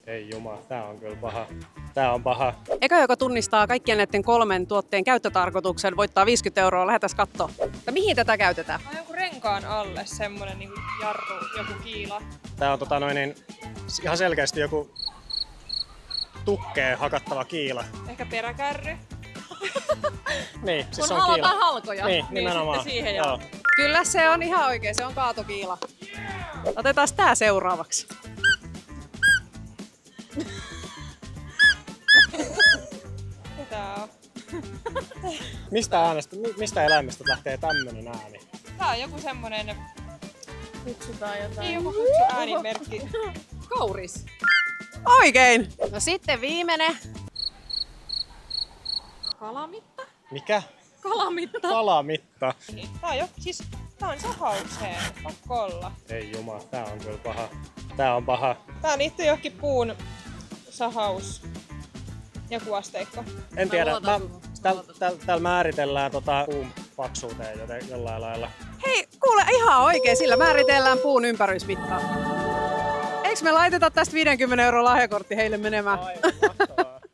Ei juma, tää on kyllä paha. Tää on paha. Eka, joka tunnistaa kaikkien näiden 3 tuotteen käyttötarkoituksen, voittaa 50 €. Lähdetään katsoa. Mihin tätä käytetään? Mä joku renkaan alle semmonen niinku jarru, joku kiila. Tää on ihan selkeästi joku tukkeen hakattava kiila. Ehkä peräkärry. Niin, siis Kun se on halataan kiila. halkoja. Niin, nimenomaan. sitten siihen Joo. Kyllä se on ihan oikein, se on kaatokiila. Otetaan tää seuraavaksi. Mitä tää on? Mistä eläimestä lähtee tämmönen ääni? Tää on joku semmonen Kutsutaan jotain. niin joku kutsu äänimerkki. Kauris. Oikein! No sitten viimeinen. Kalamitta? Mikä? Kalamitta. Kalamitta. Tää on sahaukseen. Pakko olla. Ei juma, tää on kyllä paha. Tää on paha. Tää liittyy johonkin puun sahaus. Joku asteikko. En tiedä. luotan Täällä määritellään puun paksuuteen jollain lailla. Hei, kuule ihan oikein, sillä määritellään puun ympärysmittaa. Eikö me laiteta tästä 50 € lahjakortti heille menemään? Aivan, mahtavaa.